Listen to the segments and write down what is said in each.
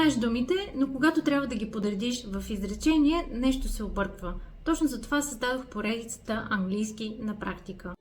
Знаеш думите, но когато трябва да ги подредиш в изречение, нещо се обърква. Точно за това създадох поредицата английски на практика.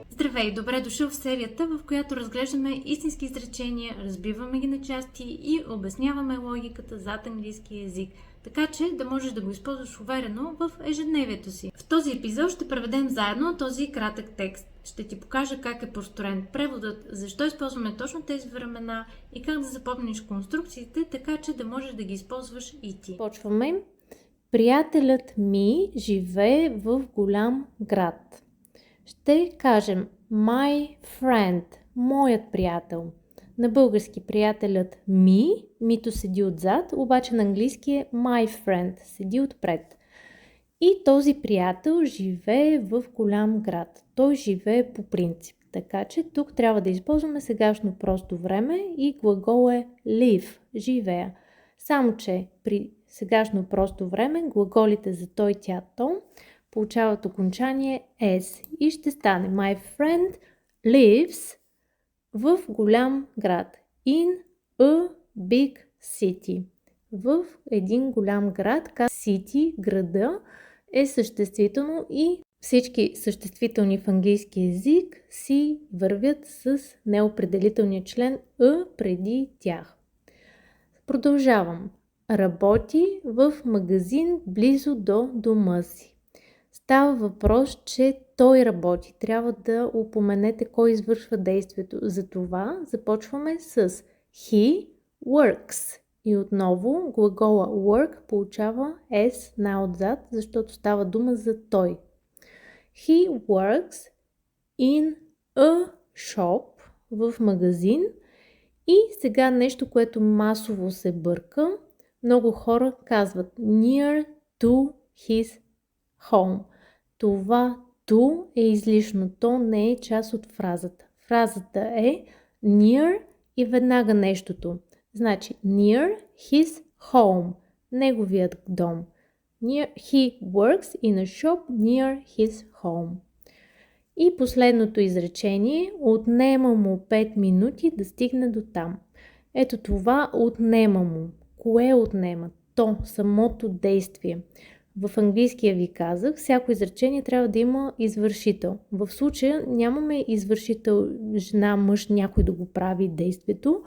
Здравей, добре дошъл в серията, в която разглеждаме истински изречения, разбиваме ги на части и обясняваме логиката зад английски език, така че да можеш да го използваш уверено в ежедневието си. В този епизод ще преведем заедно този кратък текст. Ще ти покажа как е построен преводът, защо използваме точно тези времена и как да запомниш конструкциите, така че да можеш да ги използваш и ти. Почваме. Приятелят ми живее в голям град. Ще кажем my friend, моят приятел. На български приятелят ми, мито седи отзад, обаче на английски е my friend, седи отпред. И този приятел живее в голям град. Той живее по принцип. Така че тук трябва да използваме сегашно просто време и глагол е live, живея. Само че при сегашно просто време глаголите за той, тя, то получават окончание s и ще стане my friend lives в голям град. In a big city. В един голям град. City, града, е съществително и всички съществителни в английски език си вървят с неопределителния член a преди тях. Продължавам. Работи в магазин близо до дома си. Става въпрос, че той работи. Трябва да упоменете кой извършва действието. Затова започваме с he works. И отново глагола work получава s най-отзад, защото става дума за той. He works in a shop, в магазин. И сега нещо, което масово се бърка. Много хора казват near to his home. Това to е излишно. То не е част от фразата. Фразата е near и веднага нещото. Значи near his home. Неговият дом. He works in a shop near his home. И последното изречение, отнема му 5 минути да стигне до там. Ето това отнема му. Кое отнема? То, самото действие. В английския ви казах, всяко изречение трябва да има извършител. В случая нямаме извършител, жена, мъж, някой да го прави действието,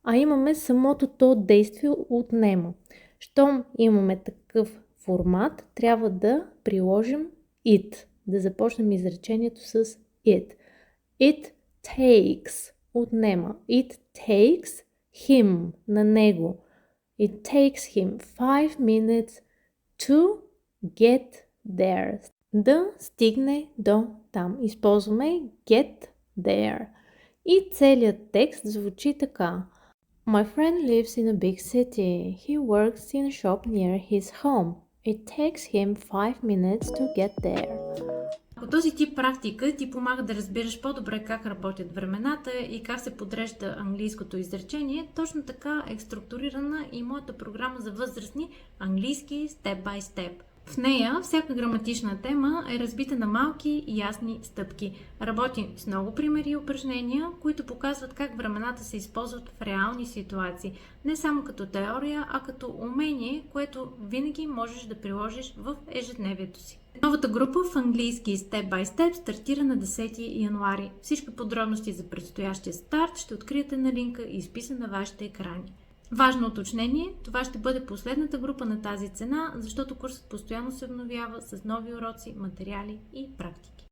а имаме самото то действие отнема. Щом имаме такъв формат, трябва да приложим it. Да започнем изречението с it. It takes, отнема. It takes him, на него. It takes him 5 minutes to get there. Да стигне до там. Използваме get there. И целият текст звучи така. My friend lives in a big city. He works in a shop near his home. It takes him 5 minutes to get there. По този тип практика ти помага да разбираш по-добре как работят времената и как се подрежда английското изречение. Точно така е структурирана и моята програма за възрастни английски Step by Step. В нея всяка граматична тема е разбита на малки и ясни стъпки. Работим с много примери и упражнения, които показват как времената се използват в реални ситуации. Не само като теория, а като умение, което винаги можеш да приложиш в ежедневието си. Новата група в английски Step by Step стартира на 10 януари. Всички подробности за предстоящия старт ще откриете на линка, изписан на вашите екрани. Важно уточнение, това ще бъде последната група на тази цена, защото курсът постоянно се обновява с нови уроци, материали и практики.